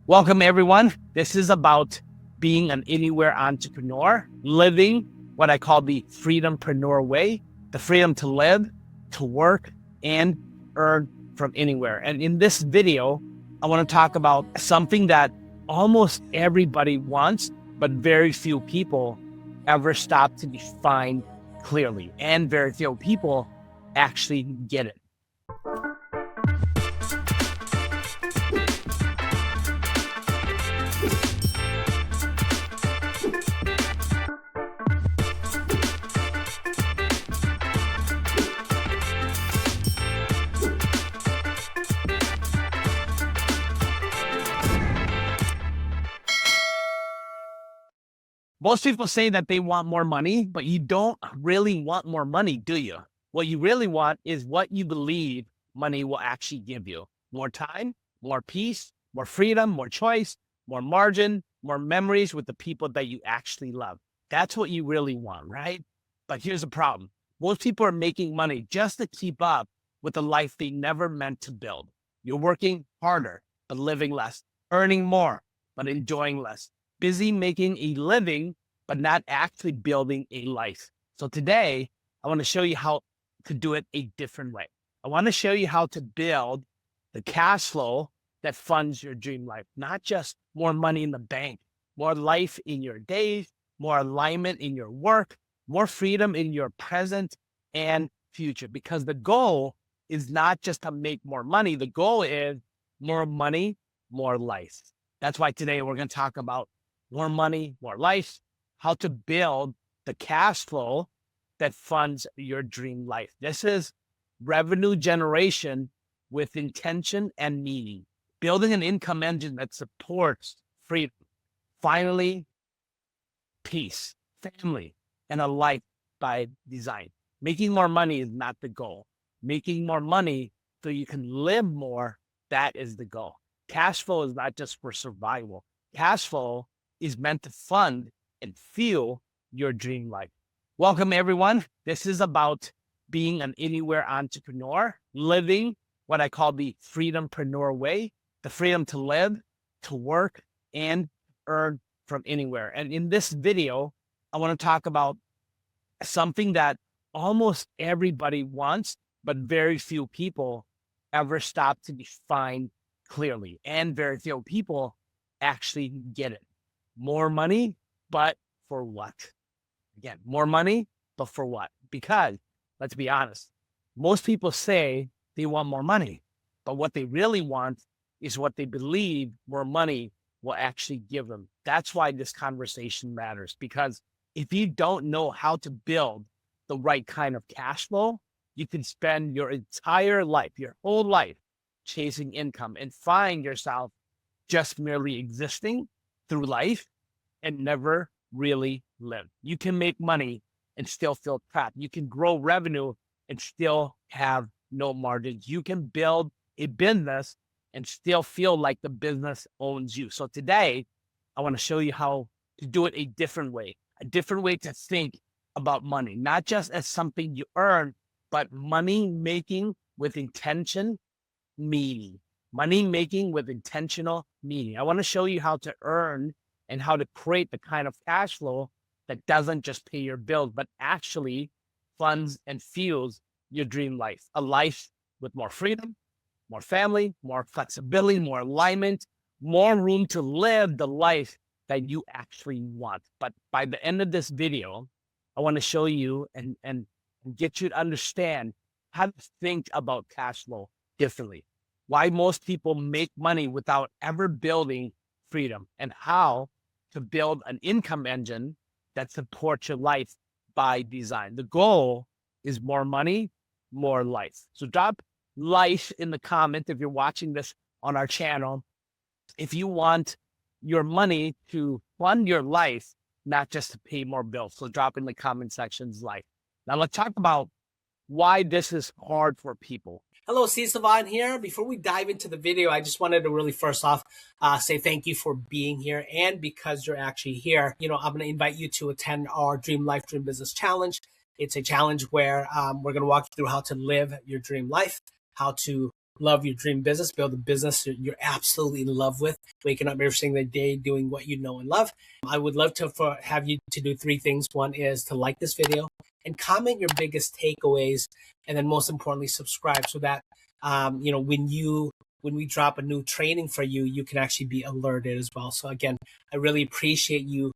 Welcome, everyone. This is about being an anywhere entrepreneur, living what I call the freedompreneur way, the freedom to live, to work, and earn from anywhere. And in this video, I want to talk about something that almost everybody wants, but very few people ever stop to define clearly, and very few people actually get it. Most people say that they want more money, but you don't really want more money, do you? What you really want is what you believe money will actually give you. More time, more peace, more freedom, more choice, more margin, more memories with the people that you actually love. That's what you really want, right? But here's the problem. Most people are making money just to keep up with the life they never meant to build. You're working harder, but living less, earning more, but enjoying less, busy making a living, but not actually building a life. So today, I want to show you how to do it a different way. I want to show you how to build the cash flow that funds your dream life, not just more money in the bank, more life in your days, more alignment in your work, more freedom in your present and future. Because the goal is not just to make more money. The goal is more money, more life. That's why today we're going to talk about more money, more life, how to build the cash flow that funds your dream life. This is revenue generation with intention and meaning, building an income engine that supports freedom. Finally, peace, family, and a life by design. Making more money is not the goal. Making more money so you can live more, that is the goal. Cash flow is not just for survival. Cash flow is meant to fund and fuel your dream life. Welcome, everyone. This is about being an anywhere entrepreneur, living what I call the freedompreneur way, the freedom to live, to work, and earn from anywhere. And in this video, I want to talk about something that almost everybody wants, but very few people ever stop to define clearly, and very few people actually get it. More money, but for what? Again, more money, but for what? Because let's be honest, most people say they want more money, but what they really want is what they believe more money will actually give them. That's why this conversation matters, because if you don't know how to build the right kind of cash flow, you can spend your entire life, your whole life, chasing income and find yourself just merely existing through life and never really live. You can make money and still feel trapped. You can grow revenue and still have no margins. You can build a business and still feel like the business owns you. So today, I want to show you how to do it a different way to think about money, not just as something you earn, but money making with intention, meaning. Money making with intentional meaning. I want to show you how to earn and how to create the kind of cash flow that doesn't just pay your bills, but actually funds and fuels your dream life. A life with more freedom, more family, more flexibility, more alignment, more room to live the life that you actually want. But by the end of this video, I want to show you and get you to understand how to think about cash flow differently. Why most people make money without ever building freedom, and how to build an income engine that supports your life by design. The goal is more money, more life. So drop life in the comment if you're watching this on our channel. If you want your money to fund your life, not just to pay more bills. So drop in the comment sections life. Now let's talk about why this is hard for people. Hello, C. Savant here. Before we dive into the video, I just wanted to really first off say thank you for being here. And because you're actually here, I'm going to invite you to attend our Dream Life, Dream Business Challenge. It's a challenge where we're going to walk you through how to live your dream life, how to love your dream business, build a business you're absolutely in love with, waking up every single day doing what you know and love. I would love to have you to do three things. One is to like this video and comment your biggest takeaways, and then most importantly, subscribe so that when we drop a new training for you, you can actually be alerted as well. So again, I really appreciate you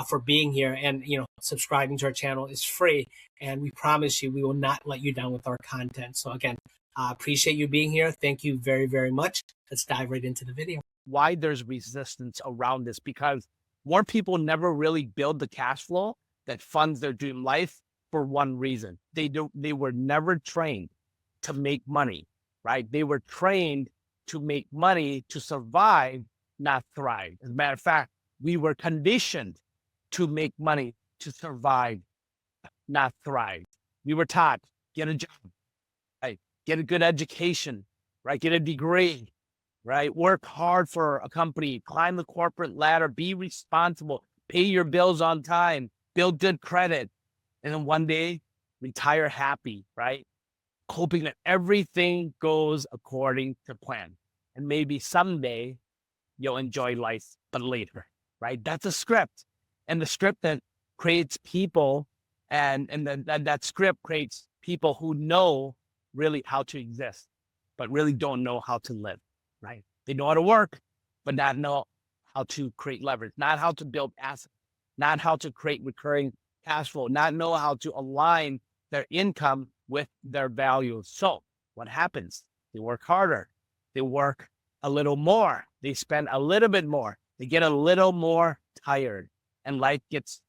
for being here, and subscribing to our channel is free, and we promise you we will not let you down with our content. So again, appreciate you being here. Thank you very, very much. Let's dive right into the video. Why there's resistance around this? Because more people never really build the cash flow that funds their dream life for one reason. They were never trained to make money, right? They were trained to make money to survive, not thrive. As a matter of fact, we were conditioned to make money to survive, not thrive. We were taught, get a job, right? Get a good education, right? Get a degree, right? Work hard for a company, climb the corporate ladder, be responsible, pay your bills on time, build good credit, and then one day retire happy, right? Hoping that everything goes according to plan. And maybe someday you'll enjoy life, but later, right? That's a script. And the script that creates people, and then that script creates people who know really how to exist, but really don't know how to live, right? They know how to work, but not know how to create leverage, not how to build assets, not how to create recurring cash flow, not know how to align their income with their values. So what happens? They work harder. They work a little more. They spend a little bit more. They get a little more tired, and life gets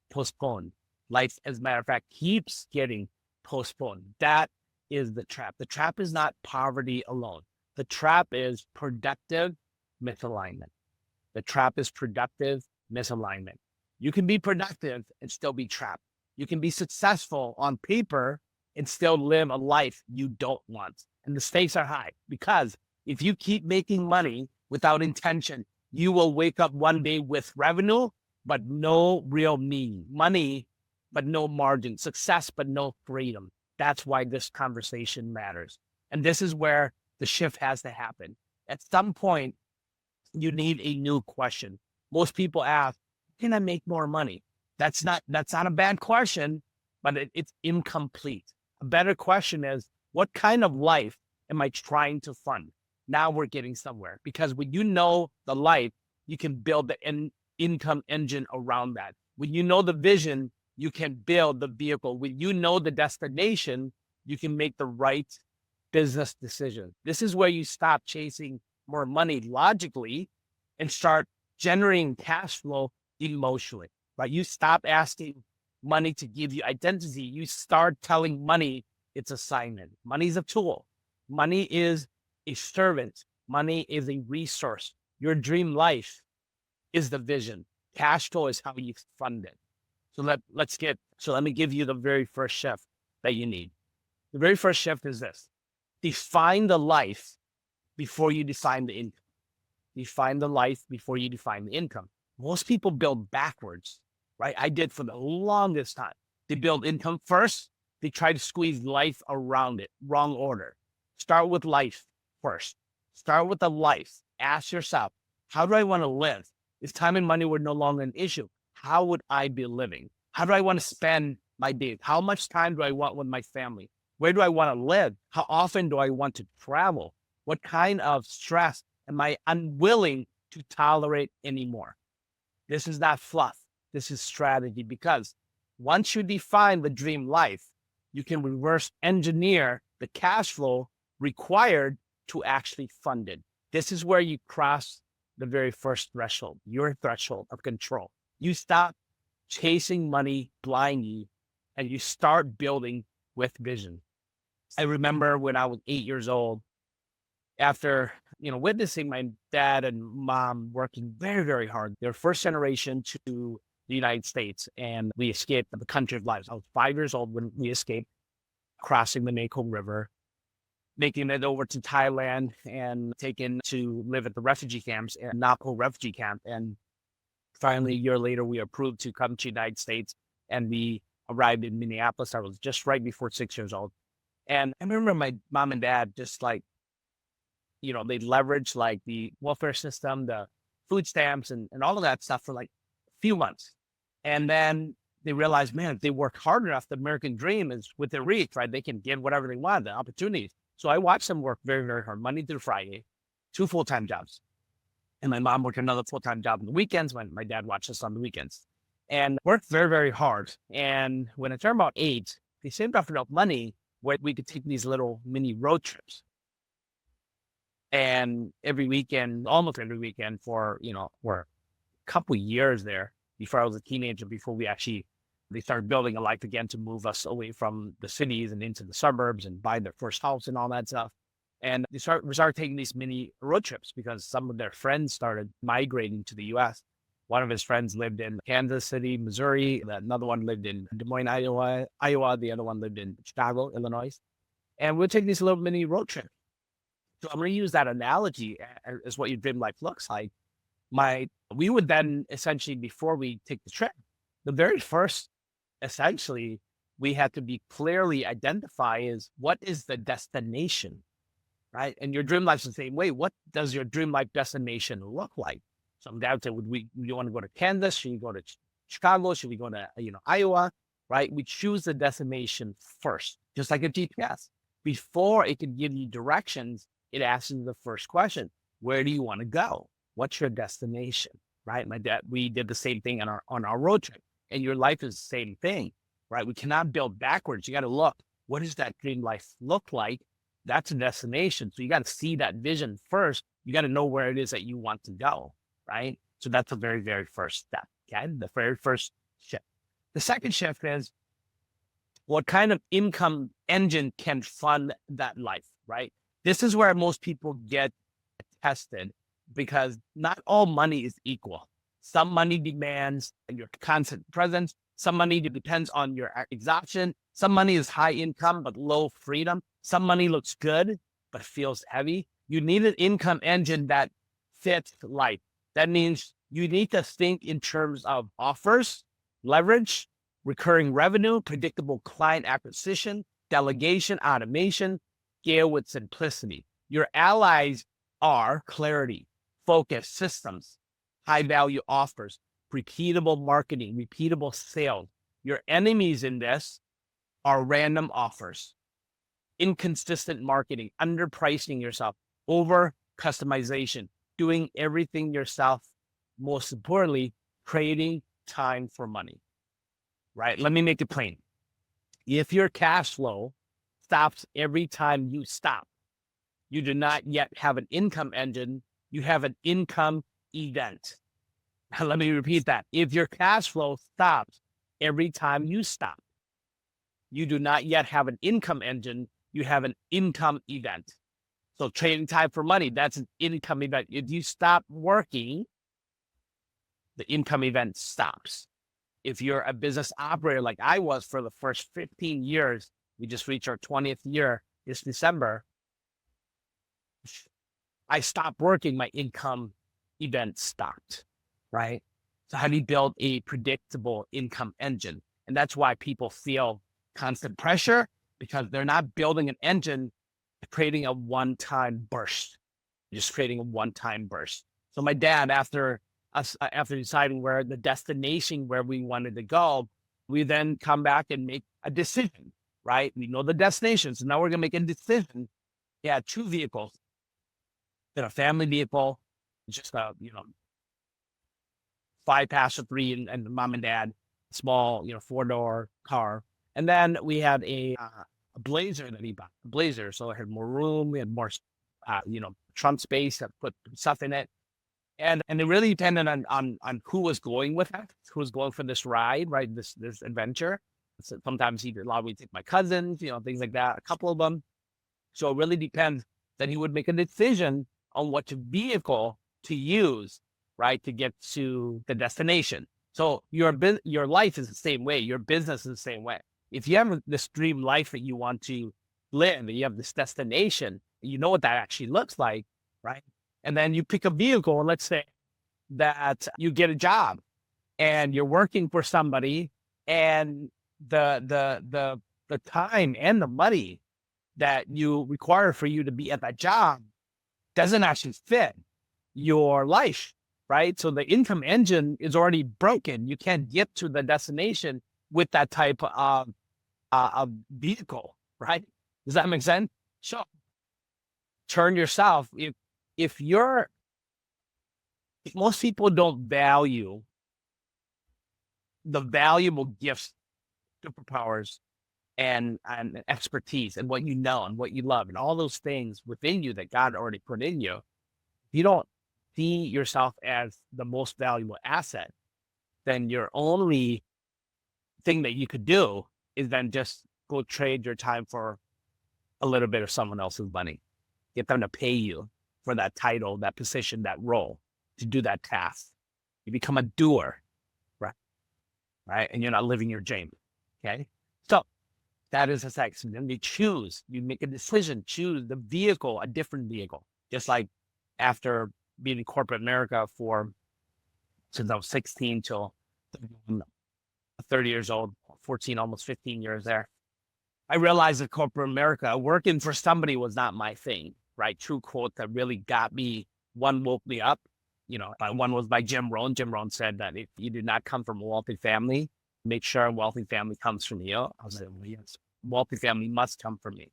postponed. Life, as a matter of fact, keeps getting postponed. That is the trap. The trap is not poverty alone. The trap is productive misalignment. The trap is productive misalignment. You can be productive and still be trapped. You can be successful on paper and still live a life you don't want. And the stakes are high, because if you keep making money without intention, you will wake up one day with revenue, but no real meaning. Money, but no margin. Success, but no freedom. That's why this conversation matters. And this is where the shift has to happen. At some point, you need a new question. Most people ask, can I make more money? That's not a bad question, but it's incomplete. A better question is, what kind of life am I trying to fund? Now we're getting somewhere, because when you know the life, you can build the income engine around that. When you know the vision, you can build the vehicle. When you know the destination, you can make the right business decision. This is where you stop chasing more money logically and start generating cash flow emotionally, right? You stop asking money to give you identity. You start telling money it's assignment. Money is a tool. Money is a servant. Money is a resource. Your dream life is the vision. Cash flow is how you fund it. So let me give you the very first shift that you need. The very first shift is this: define the life before you define the income. Define the life before you define the income. Most people build backwards, right? I did for the longest time. They build income first. They try to squeeze life around it. Wrong order. Start with life first. Start with the life. Ask yourself, how do I want to live? If time and money were no longer an issue, how would I be living? How do I want to spend my days? How much time do I want with my family? Where do I want to live? How often do I want to travel? What kind of stress am I unwilling to tolerate anymore? This is not fluff. This is strategy, because once you define the dream life, you can reverse engineer the cash flow required to actually fund it. This is where you cross the very first threshold, your threshold of control. You stop chasing money blindly and you start building with vision. I remember when I was 8 years old, after witnessing my dad and mom working very, very hard. They're first generation to the United States, and we escaped the country of lives. I was 5 years old when we escaped, crossing the Mekong River, making it over to Thailand, and taken to live at the refugee camps and Napo refugee camp. And finally, a year later, we were approved to come to the United States, and we arrived in Minneapolis. I was just right before 6 years old. And I remember my mom and dad just like they leverage like the welfare system, the food stamps and all of that stuff for like a few months. And then they realize, man, if they work hard enough, the American dream is within reach, right? They can get whatever they want, the opportunities. So I watched them work very, very hard, Monday through Friday, 2 full-time jobs. And my mom worked another full-time job on the weekends when my dad watched us on the weekends and worked very, very hard. And when I turned about 8, they saved up enough money where we could take these little mini road trips. And every weekend, almost every weekend for a couple years there before I was a teenager, before they started building a life again to move us away from the cities and into the suburbs and buy their first house and all that stuff. And we started taking these mini road trips because some of their friends started migrating to the US. One of his friends lived in Kansas City, Missouri. Another one lived in Des Moines, Iowa. The other one lived in Chicago, Illinois. And we'll take these little mini road trips. So I'm going to use that analogy as what your dream life looks like. We would then essentially, before we take the trip, the very first, essentially, we had to be clearly identify is what is the destination, right? And your dream life's the same way. What does your dream life destination look like? Some dad would say, would you want to go to Kansas? Should we go to Chicago? Should we go to, Iowa, right? We choose the destination first, just like a GPS. Before it can give you directions, it asks you the first question: where do you want to go? What's your destination, right? We did the same thing on our road trip, and your life is the same thing, right? We cannot build backwards. You got to look, what does that dream life look like? That's a destination. So you got to see that vision first. You got to know where it is that you want to go, right? So that's the very, very first step, okay? The very first shift. The second shift is what kind of income engine can fund that life, right? This is where most people get tested because not all money is equal. Some money demands your constant presence. Some money depends on your exhaustion. Some money is high income but low freedom. Some money looks good but feels heavy. You need an income engine that fits life. That means you need to think in terms of offers, leverage, recurring revenue, predictable client acquisition, delegation, automation, scale with simplicity. Your allies are clarity, focus, systems, high value offers, repeatable marketing, repeatable sales. Your enemies in this are random offers, inconsistent marketing, underpricing yourself, over customization, doing everything yourself. Most importantly, trading time for money, right? Let me make it plain. If your cash flow stops every time you stop, you do not yet have an income engine. You have an income event. Let me repeat that. If your cash flow stops every time you stop, you do not yet have an income engine. You have an income event. So trading time for money, that's an income event. If you stop working, the income event stops. If you're a business operator like I was for the first 15 years, we just reached our 20th year this December, I stopped working, my income event stopped, right? So how do you build a predictable income engine? And that's why people feel constant pressure, because they're not building an engine, creating a one-time burst, just creating a one-time burst. So my dad, after deciding where the destination where we wanted to go, we then come back and make a decision, right? We know the destination. So now we're going to make a decision. Yeah, 2 vehicles. A family vehicle, just a 5-passenger, 3 and mom and dad, small 4-door car, and then we had a Blazer that he bought, a Blazer, so it had more room, we had more trunk space to put stuff in it, and it really depended on who was going with us, who was going for this ride, right? This adventure. So sometimes he'd allow me to take my cousins, things like that, a couple of them. So it really depends. Then he would make a decision on which vehicle to use, right, to get to the destination. So your life is the same way. Your business is the same way. If you have this dream life that you want to live, and you have this destination, you know what that actually looks like, right? And then you pick a vehicle, and let's say that you get a job and you're working for somebody, and the time and the money that you require for you to be at that job doesn't actually fit your life, right? So the income engine is already broken. You can't get to the destination with that type of vehicle, right? Does that make sense? So turn yourself. If you're, if most people don't value the valuable gifts, superpowers, and expertise, and what you know and what you love, and all those things within you that God already put in you, you don't see yourself as the most valuable asset, then your only thing that you could do is then just go trade your time for a little bit of someone else's money. Get them to pay you for that title, that position, that role, to do that task. You become a doer, right? Right. And you're not living your dream. Okay. So that is a sex. And then you choose, you make a decision, choose the vehicle, a different vehicle. Just like after being in corporate America for since I was 16 till 30 years old, 14, almost 15 years there, I realized that corporate America, working for somebody was not my thing, right? True quote that really got me, one woke me up. One was by Jim Rohn. Jim Rohn said that if you do not come from a wealthy family, make sure a wealthy family comes from you. I was like, well, yes, wealthy family must come from me.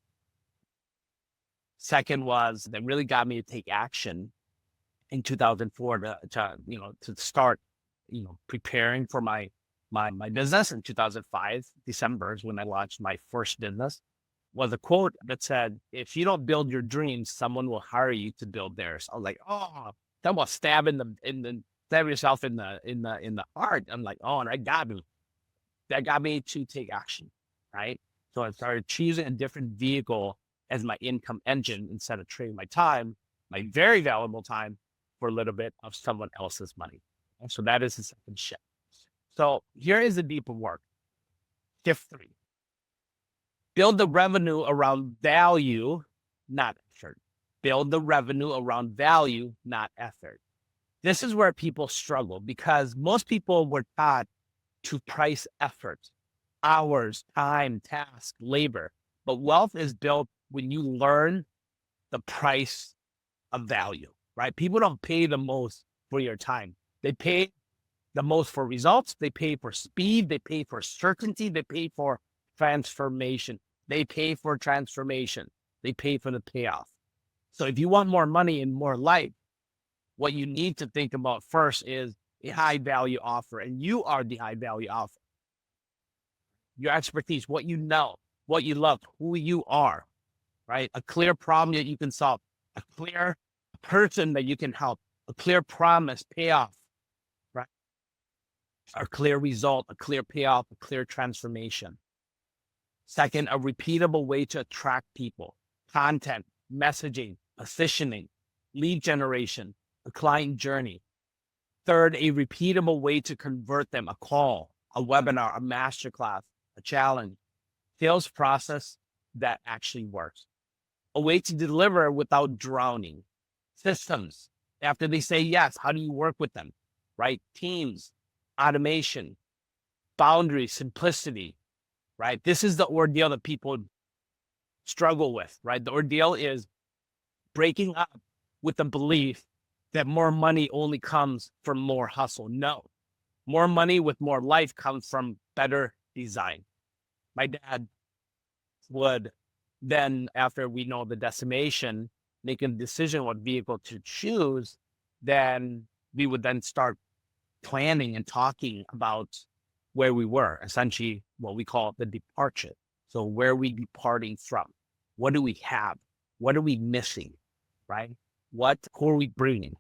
Second was that really got me to take action in 2004 to start, preparing for my business. In 2005, December is when I launched my first business. Was a quote that said, if you don't build your dreams, someone will hire you to build theirs. I was like, oh, that was stab yourself in the heart. I'm like, oh, and that got me to take action, right? So I started choosing a different vehicle as my income engine instead of trading my time, my very valuable time, for a little bit of someone else's money. And so that is the second shift. So here is the deeper work. Shift 3. Build the revenue around value, not effort. Build the revenue around value, not effort. This is where people struggle because most people were taught to price effort, hours, time, task, labor. But wealth is built when you learn the price of value, right? People don't pay the most for your time. They pay the most for results. They pay for speed. They pay for certainty. They pay for transformation. They pay for transformation. They pay for the payoff. So if you want more money and more life, what you need to think about first is a high value offer. And you are the high value offer. Your expertise, what you know, what you love, who you are, right? A clear problem that you can solve, a clear person that you can help, a clear promise, payoff, right? A clear result, a clear payoff, a clear transformation. Second, a repeatable way to attract people, content, messaging, positioning, lead generation, a client journey. Third, a repeatable way to convert them, a call, a webinar, a masterclass, a challenge, sales process that actually works. A way to deliver without drowning. Systems. After they say yes, how do you work with them, right? Teams, automation, boundaries, simplicity, right? This is the ordeal that people struggle with, right? The ordeal is breaking up with the belief that more money only comes from more hustle. No, more money with more life comes from better design. My dad would then, after we know the destination, make a decision what vehicle to choose, then we would then start planning and talking about where we were, essentially what we call the departure. So where are we departing from? What do we have? What are we missing, right? Who are we bringing,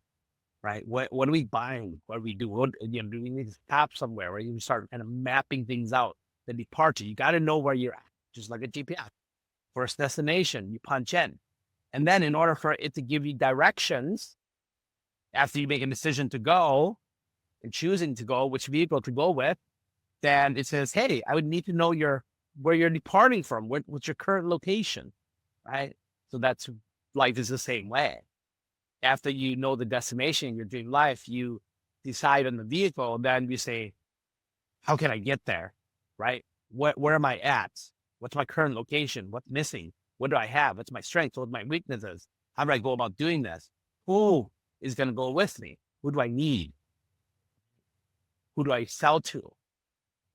right? What are we buying? What do we do? Do we need to stop somewhere, right? You start kind of mapping things out. The departure, you got to know where you're at, just like a GPS. First destination, you punch in. And then in order for it to give you directions, after you make a decision to go and choosing to go, which vehicle to go with, then it says, hey, I would need to know where you're departing from. What's your current location, right? So that's life is the same way. After you know the destination, your dream life, you decide on the vehicle, then you say, how can I get there, right? Where am I at? What's my current location? What's missing? What do I have? What's my strengths? What are my weaknesses? How do I go about doing this? Who is going to go with me? Who do I need? Who do I sell to?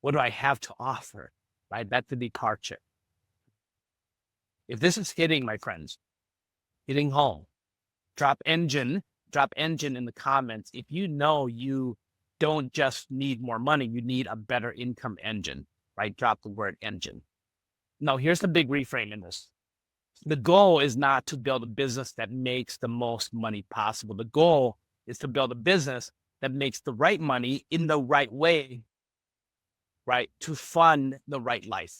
What do I have to offer? Right? That's the departure. If this is hitting, my friends, hitting home, drop engine in the comments. If you know you don't just need more money, you need a better income engine, right? Drop the word engine. Now, here's the big reframe in this. The goal is not to build a business that makes the most money possible. The goal is to build a business that makes the right money in the right way, right? To fund the right life.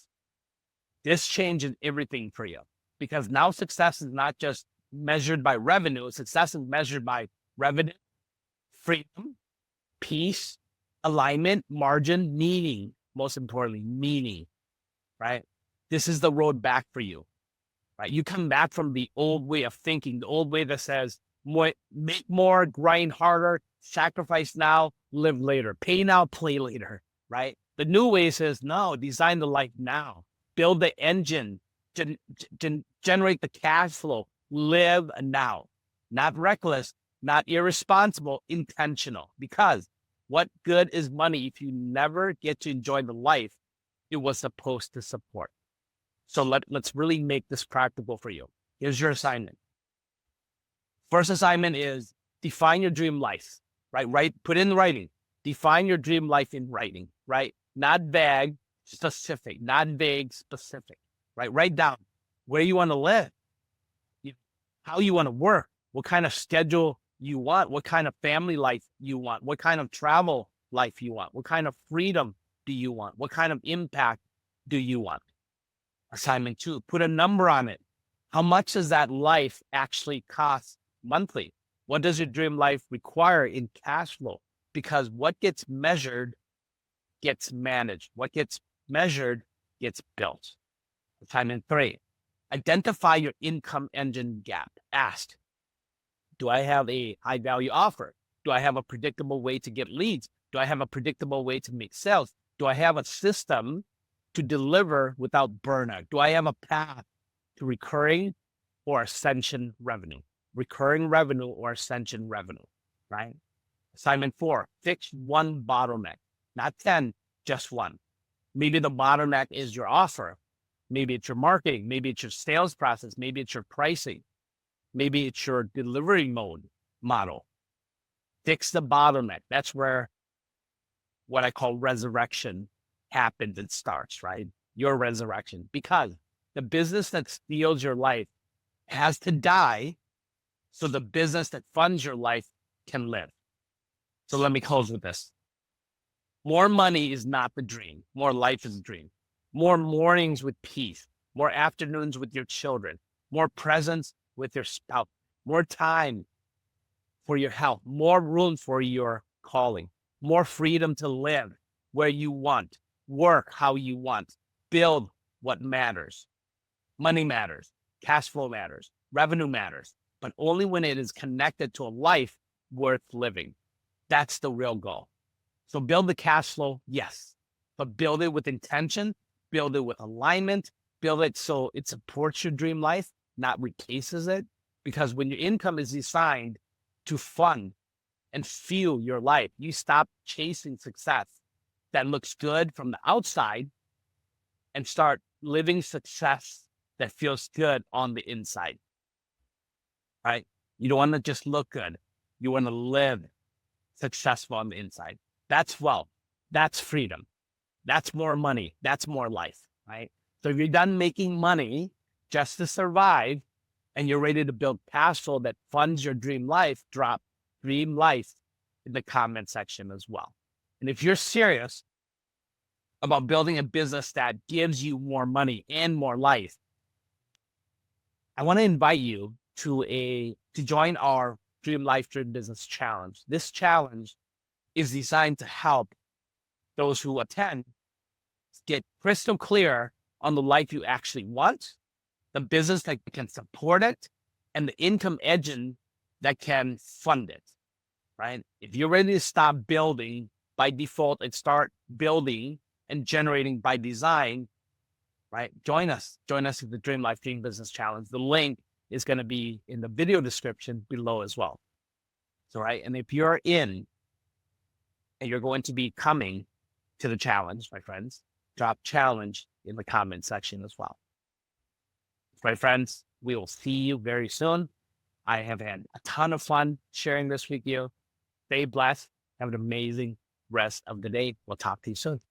This changes everything for you because now success is not just measured by revenue. Success is measured by revenue, freedom, peace, alignment, margin, meaning, most importantly, meaning, right? This is the road back for you, right? You come back from the old way of thinking, the old way that says, make more, grind harder, sacrifice now, live later, pay now, play later, right? The new way says, no, design the life now, build the engine, generate the cash flow, live now, not reckless, not irresponsible, intentional. Because what good is money if you never get to enjoy the life it was supposed to support? So let's really make this practical for you. Here's your assignment. First assignment is define your dream life, right? Put in writing. Define your dream life in writing, right? Not vague, specific, not vague, specific, right? Write down where you want to live, how you want to work, what kind of schedule you want, what kind of family life you want, what kind of travel life you want, what kind of freedom do you want, what kind of impact do you want? Assignment 2, put a number on it. How much does that life actually cost monthly? What does your dream life require in cash flow? Because what gets measured gets managed. What gets measured gets built. Assignment 3, identify your income engine gap. Ask, do I have a high value offer? Do I have a predictable way to get leads? Do I have a predictable way to make sales? Do I have a system to deliver without burnout? Do I have a path to recurring or ascension revenue? Recurring revenue or ascension revenue, right? Assignment 4, fix one bottleneck, not 10, just one. Maybe the bottleneck is your offer. Maybe it's your marketing. Maybe it's your sales process. Maybe it's your pricing. Maybe it's your delivery model. Fix the bottleneck. That's where what I call resurrection happens and starts, right? Your resurrection. Because the business that steals your life has to die so the business that funds your life can live. So let me close with this. More money is not the dream. More life is the dream. More mornings with peace, more afternoons with your children, more presence with your spouse, more time for your health, more room for your calling, more freedom to live where you want, work how you want, build what matters. Money matters, cash flow matters, revenue matters, but only when it is connected to a life worth living. That's the real goal. So build the cash flow, yes, but build it with intention, build it with alignment, build it so it supports your dream life, not replaces it. Because when your income is designed to fund and fuel your life, you stop chasing success that looks good from the outside and start living success that feels good on the inside, right? You don't want to just look good. You want to live successful on the inside. That's wealth. That's freedom. That's more money. That's more life, right? So if you're done making money just to survive and you're ready to build cash flow that funds your dream life, drop dream life in the comment section as well. And if you're serious about building a business that gives you more money and more life, I want to invite you to join our Dream Life Dream Business Challenge. This challenge is designed to help those who attend get crystal clear on the life you actually want, the business that can support it, and the income engine that can fund it, right? If you're ready to stop building by default and start building and generating by design, right? Join us at the Dream Life Dream Business Challenge. The link is going to be in the video description below as well. So, right. And if you're in and you're going to be coming to the challenge, my friends, drop challenge in the comment section as well. My friends, we will see you very soon. I have had a ton of fun sharing this with you. Stay blessed. Have an amazing rest of the day. We'll talk to you soon.